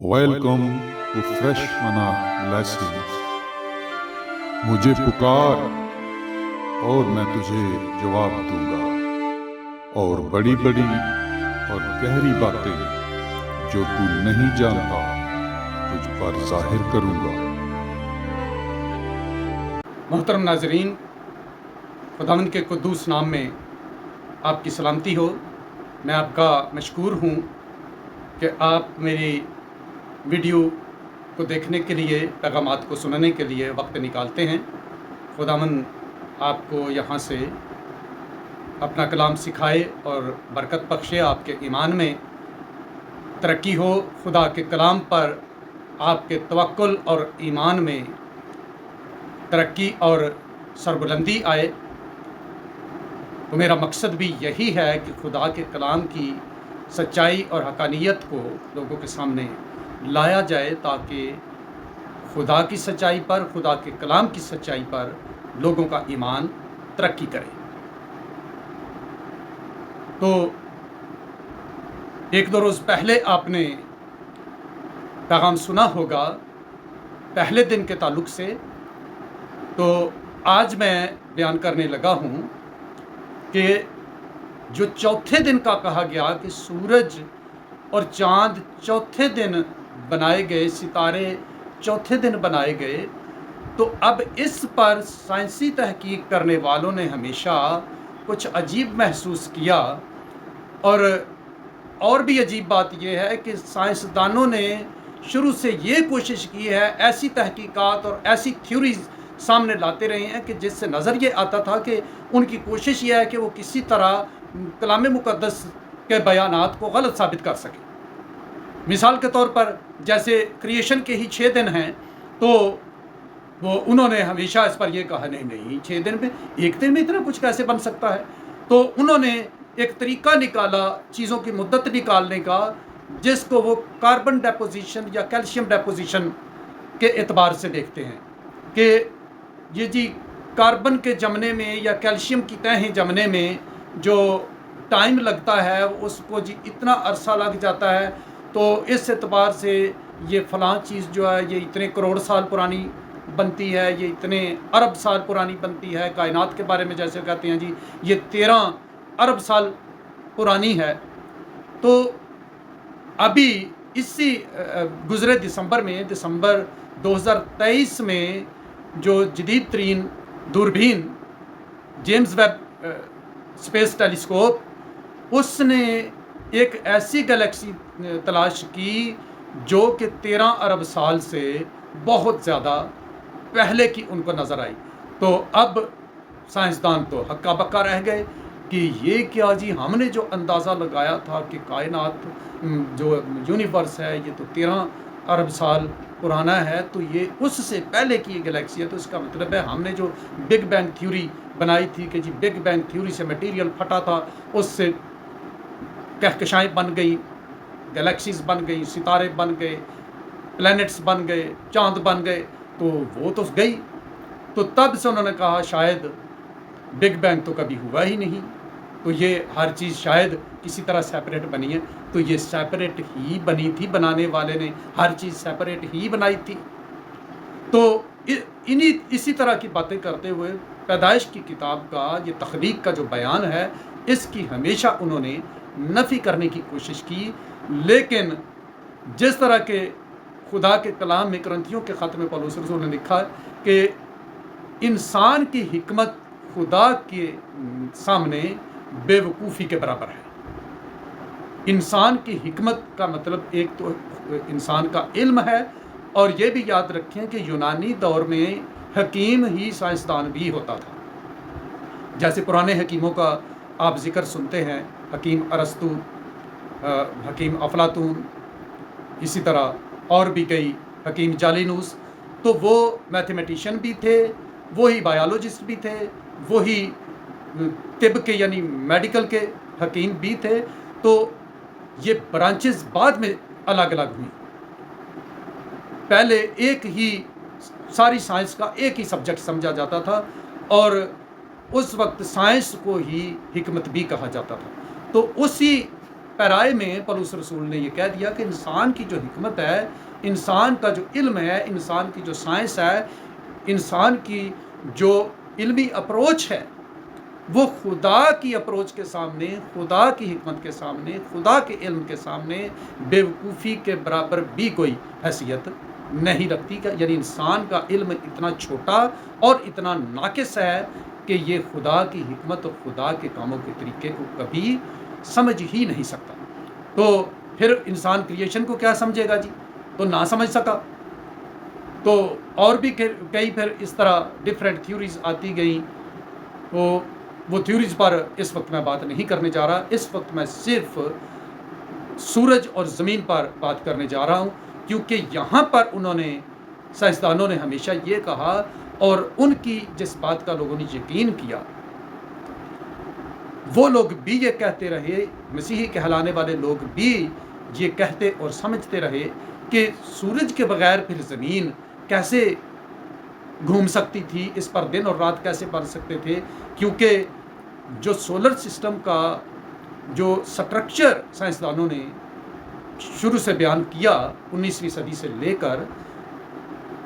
Welcome to fresh منا lessons. مجھے پکار اور میں تجھے جواب دوں گا، اور بڑی بڑی اور گہری باتیں جو تو نہیں جانتا تجھ پر ظاہر کروں گا۔ محترم ناظرین، خداوند کے قدوس نام میں آپ کی سلامتی ہو۔ میں آپ کا مشکور ہوں کہ آپ میری ویڈیو کو دیکھنے کے لیے، پیغامات کو سننے کے لیے وقت نکالتے ہیں۔ خداوند آپ کو یہاں سے اپنا کلام سکھائے اور برکت بخشے، آپ کے ایمان میں ترقی ہو، خدا کے کلام پر آپ کے توکل اور ایمان میں ترقی اور سربلندی آئے۔ تو میرا مقصد بھی یہی ہے کہ خدا کے کلام کی سچائی اور حقانیت کو لوگوں کے سامنے لایا جائے، تاکہ خدا کی سچائی پر، خدا کے کلام کی سچائی پر لوگوں کا ایمان ترقی کرے۔ تو ایک دو روز پہلے آپ نے پیغام سنا ہوگا پہلے دن کے تعلق سے، تو آج میں بیان کرنے لگا ہوں کہ جو چوتھے دن کا کہا گیا کہ سورج اور چاند چوتھے دن بنائے گئے، ستارے چوتھے دن بنائے گئے، تو اب اس پر سائنسی تحقیق کرنے والوں نے ہمیشہ کچھ عجیب محسوس کیا، اور بھی عجیب بات یہ ہے کہ سائنسدانوں نے شروع سے یہ کوشش کی ہے، ایسی تحقیقات اور ایسی تھیوریز سامنے لاتے رہے ہیں کہ جس سے نظر یہ آتا تھا کہ ان کی کوشش یہ ہے کہ وہ کسی طرح کلام مقدس کے بیانات کو غلط ثابت کر سکیں۔ مثال کے طور پر جیسے کریشن کے ہی 6 دن ہیں، تو وہ انہوں نے ہمیشہ اس پر یہ کہا نہیں 6 دن میں، ایک دن میں اتنا کچھ کیسے بن سکتا ہے؟ تو انہوں نے ایک طریقہ نکالا چیزوں کی مدت نکالنے کا، جس کو وہ کاربن ڈیپوزیشن یا کیلشیم ڈیپوزیشن کے اعتبار سے دیکھتے ہیں کہ یہ جی کاربن کے جمنے میں یا کیلشیم کی تہیں جمنے میں جو ٹائم لگتا ہے اس کو جی اتنا عرصہ لگ جاتا ہے، تو اس اعتبار سے یہ فلاں چیز جو ہے یہ اتنے کروڑ سال پرانی بنتی ہے، یہ اتنے ارب سال پرانی بنتی ہے۔ کائنات کے بارے میں جیسے کہتے ہیں جی یہ 13 ارب سال پرانی ہے۔ تو ابھی اسی گزرے دسمبر 2023 میں جو جدید ترین دوربین جیمز ویب اسپیس ٹیلیسکوپ، اس نے ایک ایسی گلیکسی تلاش کی جو کہ 13 ارب سال سے بہت زیادہ پہلے کی ان کو نظر آئی۔ تو اب سائنسدان تو ہکا بکا رہ گئے کہ یہ کیا جی، ہم نے جو اندازہ لگایا تھا کہ کائنات جو یونیورس ہے یہ تو 13 ارب سال پرانا ہے، تو یہ اس سے پہلے کی گلیکسی ہے، تو اس کا مطلب ہے ہم نے جو بگ بینگ تھیوری بنائی تھی کہ جی بگ بینگ تھیوری سے میٹیریل پھٹا تھا، اس سے کہکشائیں بن گئی، گلیکسیز بن گئی، ستارے بن گئے، پلینٹس بن گئے، چاند بن گئے، تو وہ تو گئی۔ تو تب سے انہوں نے کہا شاید بگ بینگ تو کبھی ہوا ہی نہیں، تو یہ ہر چیز شاید کسی طرح سیپریٹ بنی ہے، تو یہ سیپریٹ ہی بنی تھی، بنانے والے نے ہر چیز سیپریٹ ہی بنائی تھی۔ تو اسی طرح کی باتیں کرتے ہوئے پیدائش کی کتاب کا یہ تخلیق کا جو بیان ہے، اس کی ہمیشہ انہوں نے نفی کرنے کی کوشش کی، لیکن جس طرح کے خدا کے کلام میں کرنتھیوں کے خط میں پولس رسول نے لکھا کہ انسان کی حکمت خدا کے سامنے بے وقوفی کے برابر ہے۔ انسان کی حکمت کا مطلب ایک تو انسان کا علم ہے، اور یہ بھی یاد رکھیں کہ یونانی دور میں حکیم ہی سائنسدان بھی ہوتا تھا۔ جیسے پرانے حکیموں کا آپ ذکر سنتے ہیں، حکیم ارسطو، حکیم افلاطون، اسی طرح اور بھی کئی، حکیم جالینوس، تو وہ میتھمیٹیشین بھی تھے، وہی بایولوجسٹ بھی تھے، وہی طب کے یعنی میڈیکل کے حکیم بھی تھے۔ تو یہ برانچز بعد میں الگ الگ ہوئی، پہلے ایک ہی ساری سائنس کا ایک ہی سبجیکٹ سمجھا جاتا تھا، اور اس وقت سائنس کو ہی حکمت بھی کہا جاتا تھا۔ تو اسی पैराए में पौलुस रसूल ने ये कह दिया कि इंसान की जो हिकमत है, इंसान का जो इल्म है, इंसान की जो साइंस है, इंसान की जो इल्मी अप्रोच है, वो खुदा की अप्रोच के सामने, खुदा की हिकमत के सामने, खुदा के इल्म के सामने बेवकूफ़ी के बराबर भी कोई हैसियत नहीं रखती। का यानी इंसान का इल्म इतना छोटा और इतना नाकिस है कि ये खुदा की हिकमत और खुदा के कामों के तरीके को कभी समझ ही नहीं सकता। तो फिर इंसान क्रिएशन को क्या समझेगा जी? तो ना समझ सका। तो और भी कई फिर इस तरह डिफरेंट थ्योरीज आती गई। तो वो थ्योरीज पर इस वक्त मैं बात नहीं करने जा रहा। इस वक्त मैं सिर्फ सूरज और ज़मीन पर बात करने जा रहा हूँ, क्योंकि यहाँ पर उन्होंने, साइंसदानों ने हमेशा ये कहा, और उनकी जिस बात का लोगों ने यकीन किया, वो लोग भी ये कहते रहे, मसीही कहलाने वाले लोग भी ये कहते और समझते रहे कि सूरज के बगैर फिर ज़मीन कैसे घूम सकती थी, इस पर दिन और रात कैसे बन सकते थे, क्योंकि जो सोलर सिस्टम का जो स्ट्रक्चर साइंसदानों ने शुरू से बयान किया 19वीं सदी से लेकर,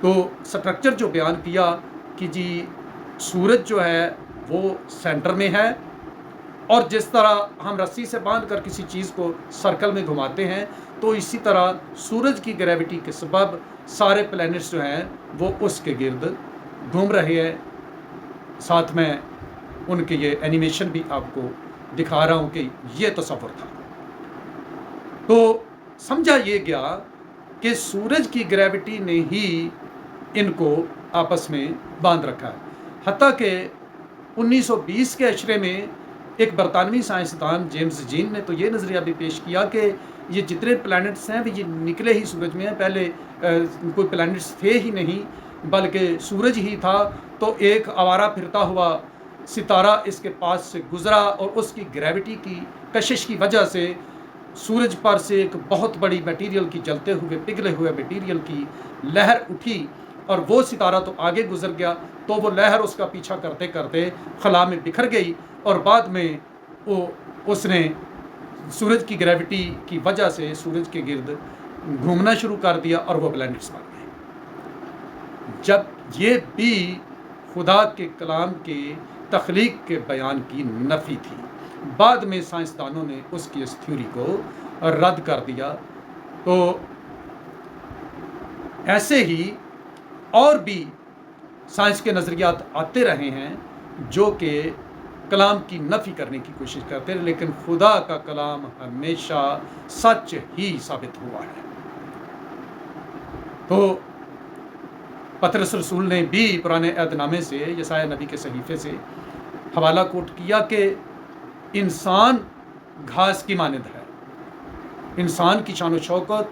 तो स्ट्रक्चर जो बयान किया कि जी सूरज जो है वो सेंटर में है, और जिस तरह हम रस्सी से बांध कर किसी चीज़ को सर्कल में घुमाते हैं, तो इसी तरह सूरज की ग्रेविटी के सबब सारे प्लैनेट्स जो हैं वो उसके गिर्द घूम रहे हैं। साथ में उनके ये एनिमेशन भी आपको दिखा रहा हूँ कि ये तस्वुर था। तो समझा ये गया कि सूरज की ग्रेविटी ने ही इनको आपस में बांध रखा है। हत्ता कि 1920 के अशरे में एक बरतानवी साइंसदान जेम्स जीन ने तो ये नज़रिया भी पेश किया कि ये जितने प्लैनेट्स हैं ये निकले ही सूरज में हैं। पहले कोई प्लैनेट्स थे ही नहीं, बल्कि सूरज ही था। तो एक आवारा फिरता हुआ सितारा इसके पास से गुज़रा, और उसकी ग्रेविटी की कशिश की वजह से सूरज पर से एक बहुत बड़ी मटेरियल की, जलते हुए पिघले हुए मटेरियल की लहर उठी, और वो सितारा तो आगे गुजर गया, तो वो लहर उसका पीछा करते करते खला में बिखर गई, और बाद में उसने सूरज की ग्रेविटी की वजह से सूरज के गिर्द घूमना शुरू कर दिया, और वो प्लैनेट्स बन गए। जब ये भी खुदा के कलाम के तख्लीक के बयान की नफ़ी थी। बाद में साइंसदानों ने उसकी इस थ्योरी को रद्द कर दिया। तो ऐसे ही और भी साइंस के नज़रियात आते रहे हैं जो कि कलाम की नफ़ी करने की कोशिश करते हैं, लेकिन खुदा का कलाम हमेशा सच ही साबित हुआ है। तो पतरस रसूल ने भी पुराने अहदनामे से, यसाया नबी के सहीफे से हवाला कोट किया कि इंसान घास की मानद है। इंसान की शान व शौकत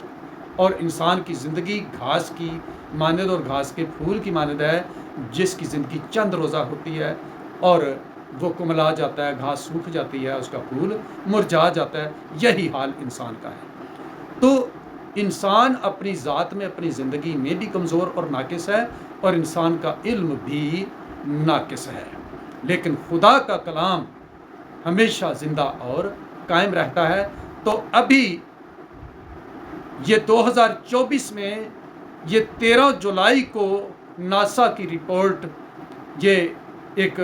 और इंसान की ज़िंदगी घास की मानद और घास के फूल की मानद है, जिसकी ज़िंदगी चंद रोज़ा होती है और वो कुमला जाता है, घास सूख जाती है, उसका फूल मुरझा जाता है। यही हाल इंसान का है। तो इंसान अपनी ज़ात में, अपनी ज़िंदगी में भी कमज़ोर और नाकिस है, और इंसान का इल्म भी नाकिस है, लेकिन खुदा का कलाम हमेशा ज़िंदा और कायम रहता है। तो अभी ये 2024 में ये 13 जुलाई को नासा की रिपोर्ट ये एक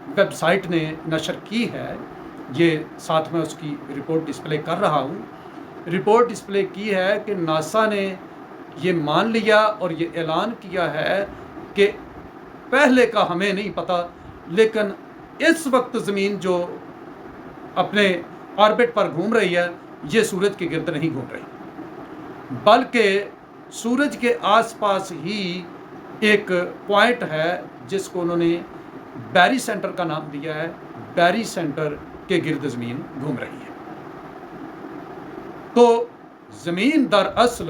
वेबसाइट ने नशर की है। ये साथ में उसकी रिपोर्ट डिस्प्ले कर रहा हूँ। रिपोर्ट डिस्प्ले की है कि नासा ने ये मान लिया और ये ऐलान किया है कि पहले का हमें नहीं पता, लेकिन इस वक्त ज़मीन जो अपने ऑर्बिट पर घूम रही है, ये सूरज के गिर्द नहीं घूम रही, बल्कि सूरज के आसपास ही एक पॉइंट है जिसको उन्होंने बैरी सेंटर का नाम दिया है। बैरी सेंटर के गिर्द ज़मीन घूम रही है। तो ज़मीन दरअसल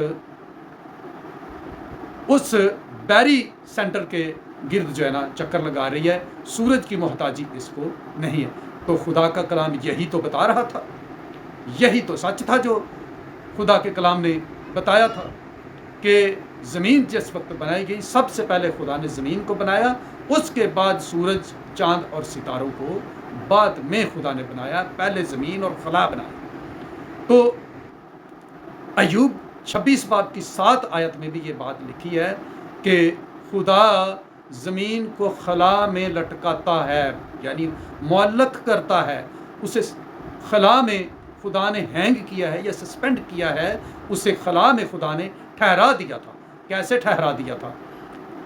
उस बैरी सेंटर के गिर्द जो है ना चक्कर लगा रही है। सूरज की मोहताजी इसको नहीं है। तो खुदा का कलाम यही तो बता रहा था, यही तो सच था जो खुदा के कलाम ने बताया था कि ज़मीन जिस वक्त बनाई गई, सबसे पहले खुदा ने ज़मीन को बनाया, उसके बाद सूरज, चाँद और सितारों को बाद में खुदा ने बनाया। पहले ज़मीन और खला बनाया। تو अय्यूब 26 बाब की 7 आयत में भी ये बात लिखी है कि खुदा ज़मीन को खला में लटकाता है, यानी मुअल्लक करता है उसे। खला में खुदा ने हैंग किया है या सस्पेंड किया है, उसे खला में खुदा ने ठहरा दिया था। कैसे ठहरा दिया था?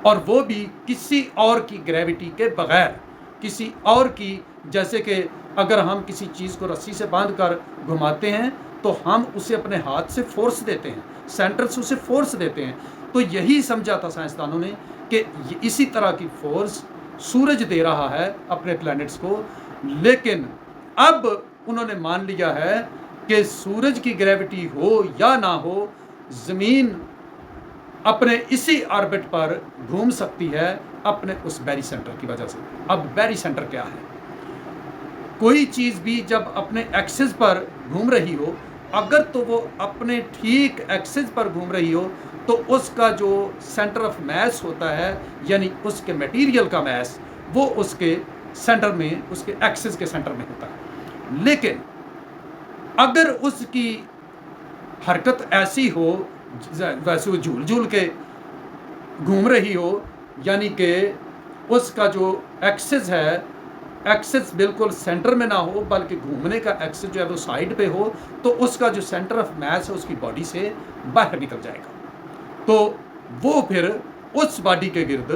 और वो भी किसी और की ग्रेविटी के बगैर, किसी और की, जैसे कि अगर हम किसी चीज़ को रस्सी से बांध कर घुमाते हैं तो हम उसे अपने हाथ से फोर्स देते हैं, सेंटर से उसे फोर्स देते हैं। तो यही समझा था साइंसदानों ने कि इसी तरह की फोर्स सूरज दे रहा है अपने प्लैनेट्स को। लेकिन अब उन्होंने मान लिया है कि सूरज की ग्रेविटी हो या ना हो, ज़मीन अपने इसी ऑर्बिट पर घूम सकती है अपने उस बैरी सेंटर की वजह से। अब बैरी सेंटर क्या है? कोई चीज़ भी जब अपने एक्सिस पर घूम रही हो, अगर तो वो अपने ठीक एक्सिस पर घूम रही हो तो उसका जो सेंटर ऑफ मैस होता है, यानी उसके मटेरियल का मैस, वो उसके सेंटर में, उसके एक्सिस के सेंटर में होता है। लेकिन अगर उसकी हरकत ऐसी हो, वैसे वो झूल झूल के घूम रही हो, यानी कि उसका जो एक्सिस है, एक्सिस बिल्कुल सेंटर में ना हो बल्कि घूमने का एक्सिस जो है वो साइड पे हो, तो उसका जो सेंटर ऑफ मैस है उसकी बॉडी से बाहर निकल जाएगा। तो वो फिर उस बॉडी के गिर्द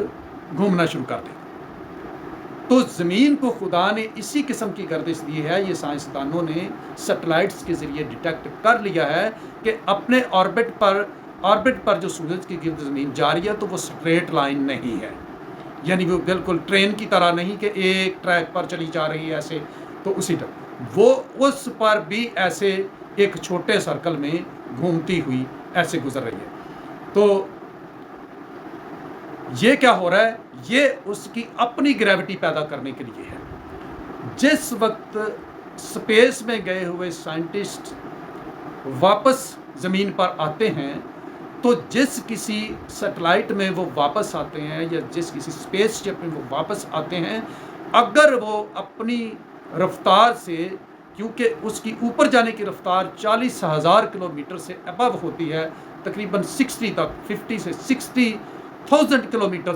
घूमना शुरू कर देगा। तो ज़मीन को खुदा ने इसी किस्म की गर्दिश दी है। ये साइंसदानों ने सैटेलाइट्स के ज़रिए डिटेक्ट कर लिया है कि अपने ऑर्बिट पर जो सूरज की गिर्द ज़मीन जा रही है तो वो स्ट्रेट लाइन नहीं है, यानी वो बिल्कुल ट्रेन की तरह नहीं कि एक ट्रैक पर चली जा रही है ऐसे, तो उसी तरह वो उस पर भी ऐसे एक छोटे सर्कल में घूमती हुई ऐसे गुजर रही है। तो ये क्या हो रहा है? ये उसकी अपनी ग्रेविटी पैदा करने के लिए है। जिस वक्त स्पेस में गए हुए साइंटिस्ट वापस ज़मीन पर आते हैं, तो जिस किसी सैटेलाइट में वो वापस आते हैं या जिस किसी स्पेसशिप में वो वापस आते हैं, अगर वो अपनी रफ्तार से, क्योंकि उसकी ऊपर जाने की रफ्तार 40,000 किलोमीटर से अबव होती है, तकरीबन 60 तक 50 से 60,000 किलोमीटर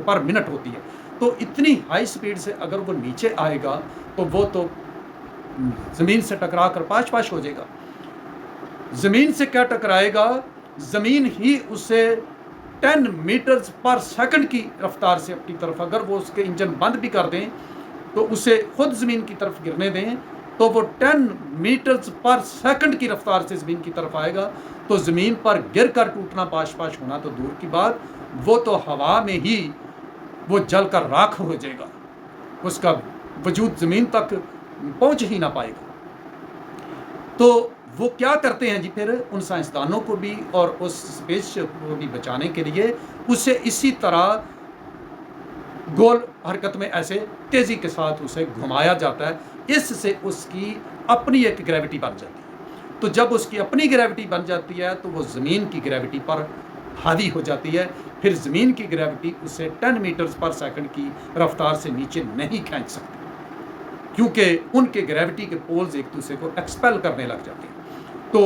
पर मिनट होती है, तो इतनी हाई स्पीड से अगर वो नीचे आएगा तो वो तो ज़मीन से टकरा कर पाश पाश हो जाएगा। ज़मीन से क्या टकराएगा? ज़मीन ही उसे 10 मीटर्स पर सेकंड की रफ्तार से अपनी तरफ, अगर वो उसके इंजन बंद भी कर दें तो उसे खुद ज़मीन की तरफ गिरने दें, तो वो 10 मीटर्स पर सेकंड की रफ्तार से ज़मीन की तरफ आएगा। तो ज़मीन पर गिर कर टूटना, पाश पाश होना तो दूर की बात, वो तो हवा में ही वो जल कर राख हो जाएगा, उसका वजूद ज़मीन तक पहुंच ही ना पाएगा। तो वो क्या करते हैं जी, फिर उन साइंसदानों को भी और उस स्पेसशिप को भी बचाने के लिए उसे इसी तरह गोल हरकत में ऐसे तेज़ी के साथ उसे घुमाया जाता है। इससे उसकी अपनी एक ग्रेविटी बन जाती है। तो जब उसकी अपनी ग्रेविटी बन जाती है तो वो ज़मीन की ग्रेविटी पर हावी हो जाती है। फिर ज़मीन की ग्रेविटी उसे 10 मीटर्स पर सेकंड की रफ्तार से नीचे नहीं खींच सकती, क्योंकि उनके ग्रेविटी के पोल्स एक दूसरे को एक्सपेल करने लग जाते हैं। तो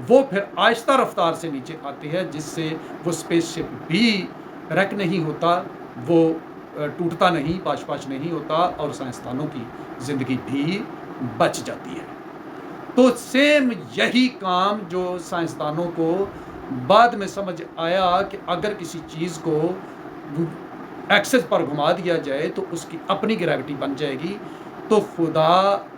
वो फिर आहिस्ता रफ्तार से नीचे आती है, जिससे वो स्पेसशिप भी रैक नहीं होता, वो टूटता नहीं, पाश पाश नहीं होता, और साइंसदानों की ज़िंदगी भी बच जाती है। तो सेम यही काम जो साइंसदानों को बाद में समझ आया कि अगर किसी चीज़ को एक्सेस पर घुमा दिया जाए तो उसकी अपनी ग्रेविटी बन जाएगी। तो खुदा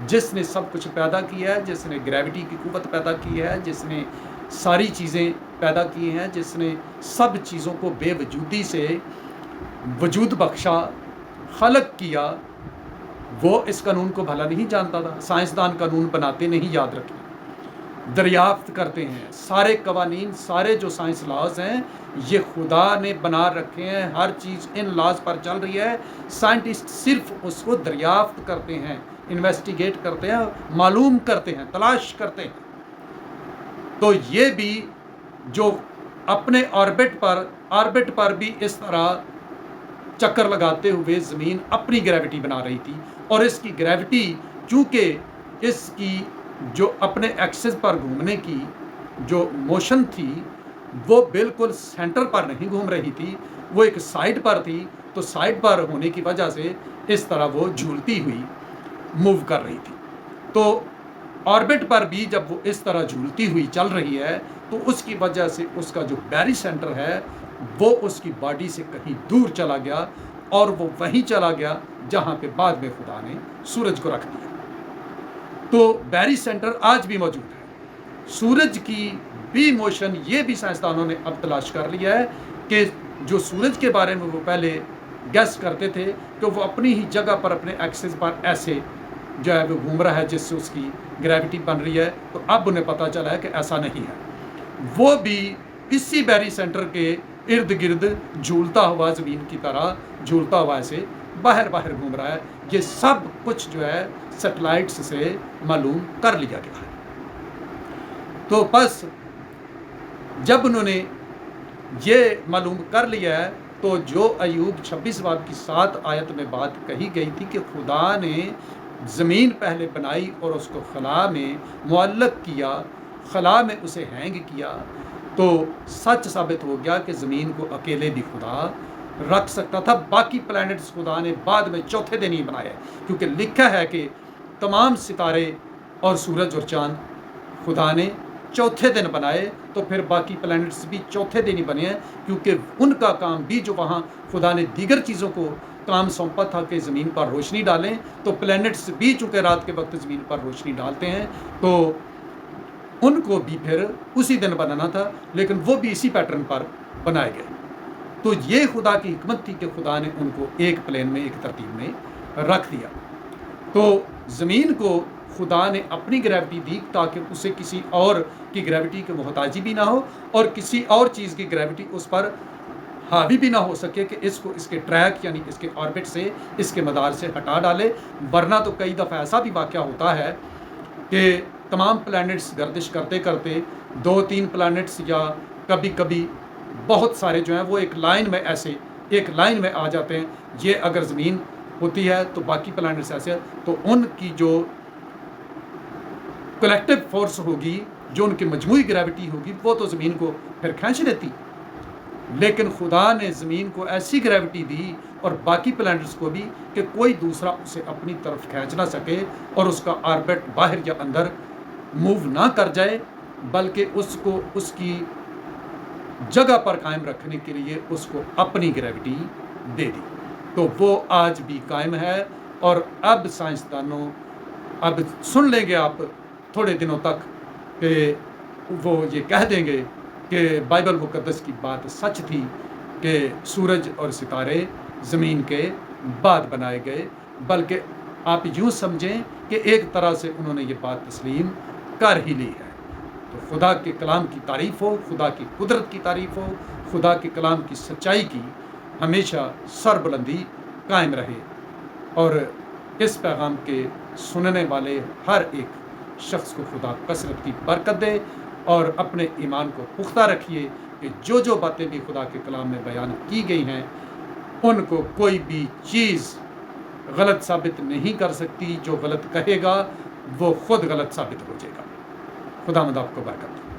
जिसने सब कुछ पैदा किया है, जिसने ग्रेविटी की कुव्वत पैदा की है, जिसने सारी चीज़ें पैदा की हैं, जिसने सब चीज़ों को बेवजूदी से वजूद बख्शा, खलक किया, वो इस कानून को भला नहीं जानता था। साइंसदान कानून बनाते नहीं, याद रखें, दरियाफ्त करते हैं। सारे कवानीन, सारे जो साइंस लॉज हैं, ये खुदा ने बना रखे हैं। हर चीज़ इन लॉज पर चल रही है। साइंटिस्ट सिर्फ उसको दरियाफ्त करते हैं, इन्वेस्टिगेट करते हैं, मालूम करते हैं, तलाश करते हैं। तो ये भी जो अपने ऑर्बिट पर भी इस तरह चक्कर लगाते हुए ज़मीन अपनी ग्रेविटी बना रही थी, और इसकी ग्रेविटी चूँकि इसकी جو اپنے ایکسس پر گھومنے کی جو موشن تھی وہ بالکل سینٹر پر نہیں گھوم رہی تھی، وہ ایک سائڈ پر تھی، تو سائڈ پر ہونے کی وجہ سے اس طرح وہ جھولتی ہوئی موو کر رہی تھی۔ تو آربٹ پر بھی جب وہ اس طرح جھولتی ہوئی چل رہی ہے تو اس کی وجہ سے اس کا جو بیری سینٹر ہے وہ اس کی باڈی سے کہیں دور چلا گیا، اور وہ وہیں چلا گیا جہاں پہ بعد میں خدا نے سورج کو رکھ دیا۔ تو بیری سینٹر آج بھی موجود ہے۔ سورج کی بھی موشن یہ بھی سائنسدانوں نے اب تلاش کر لیا ہے کہ جو سورج کے بارے میں وہ پہلے گیس کرتے تھے کہ وہ اپنی ہی جگہ پر اپنے ایکسس پر ایسے جو ہے وہ گھوم رہا ہے جس سے اس کی گریوٹی بن رہی ہے، تو اب انہیں پتہ چلا ہے کہ ایسا نہیں ہے، وہ بھی اسی بیری سینٹر کے ارد گرد جھولتا ہوا زمین کی طرح جھولتا ہوا ایسے باہر گھوم رہا ہے۔ یہ سب کچھ جو ہے سیٹلائٹس سے معلوم کر لیا گیا ہے۔ تو بس جب انہوں نے یہ معلوم کر لیا ہے تو جو ایوب 26 باب کی 7 آیت میں بات کہی گئی تھی کہ خدا نے زمین پہلے بنائی اور اس کو خلا میں معلق کیا، خلا میں اسے ہینگ کیا، تو سچ ثابت ہو گیا کہ زمین کو اکیلے بھی خدا رکھ سکتا تھا۔ باقی پلانٹس خدا نے بعد میں چوتھے دن ہی بنائے، کیونکہ لکھا ہے کہ تمام ستارے اور سورج اور چاند خدا نے چوتھے دن بنائے، تو پھر باقی پلانٹس بھی چوتھے دن ہی بنے ہیں، کیونکہ ان کا کام بھی جو وہاں خدا نے دیگر چیزوں کو کام سونپا تھا کہ زمین پر روشنی ڈالیں، تو پلانٹس بھی چونکہ رات کے وقت زمین پر روشنی ڈالتے ہیں، تو ان کو بھی پھر اسی دن بنانا تھا، لیکن وہ بھی اسی پیٹرن پر بنائے گئے۔ تو یہ خدا کی حکمت تھی کہ خدا نے ان کو ایک پلین میں، ایک ترتیب میں رکھ دیا۔ تو زمین کو خدا نے اپنی گریوٹی دی تاکہ اسے کسی اور کی گریوٹی کی محتاجی بھی نہ ہو، اور کسی اور چیز کی گریوٹی اس پر حاوی بھی نہ ہو سکے کہ اس کو اس کے ٹریک یعنی اس کے آربٹ سے، اس کے مدار سے ہٹا ڈالے۔ ورنہ تو کئی دفعہ ایسا بھی واقعہ ہوتا ہے کہ تمام پلانٹس گردش کرتے کرتے 2-3 پلانٹس یا کبھی کبھی بہت سارے جو ہیں وہ ایک لائن میں ایسے ایک لائن میں آ جاتے ہیں۔ یہ اگر زمین ہوتی ہے تو باقی پلانٹس ایسے، تو ان کی جو کلیکٹیو فورس ہوگی، جو ان کی مجموعی گریوٹی ہوگی، وہ تو زمین کو پھر کھینچ لیتی، لیکن خدا نے زمین کو ایسی گریوٹی دی اور باقی پلانٹس کو بھی کہ کوئی دوسرا اسے اپنی طرف کھینچ نہ سکے اور اس کا آربٹ باہر یا اندر موو نہ کر جائے، بلکہ اس کو اس کی جگہ پر قائم رکھنے کے لیے اس کو اپنی گریوٹی دے دی۔ تو وہ آج بھی قائم ہے، اور اب سائنسدانوں اب سن لیں گے آپ تھوڑے دنوں تک کہ وہ یہ کہہ دیں گے کہ بائبل مقدس کی بات سچ تھی کہ سورج اور ستارے زمین کے بعد بنائے گئے، بلکہ آپ یوں سمجھیں کہ ایک طرح سے انہوں نے یہ بات تسلیم کر ہی لی ہے۔ تو خدا کے کلام کی تعریف ہو، خدا کی قدرت کی تعریف ہو، خدا کے کلام کی سچائی کی ہمیشہ سربلندی قائم رہے، اور اس پیغام کے سننے والے ہر ایک شخص کو خدا کثرت کی برکت دے، اور اپنے ایمان کو پختہ رکھیے کہ جو باتیں بھی خدا کے کلام میں بیان کی گئی ہیں ان کو کوئی بھی چیز غلط ثابت نہیں کر سکتی۔ جو غلط کہے گا وہ خود غلط ثابت ہو جائے گا۔ خدا مند آپ کو برکت دے۔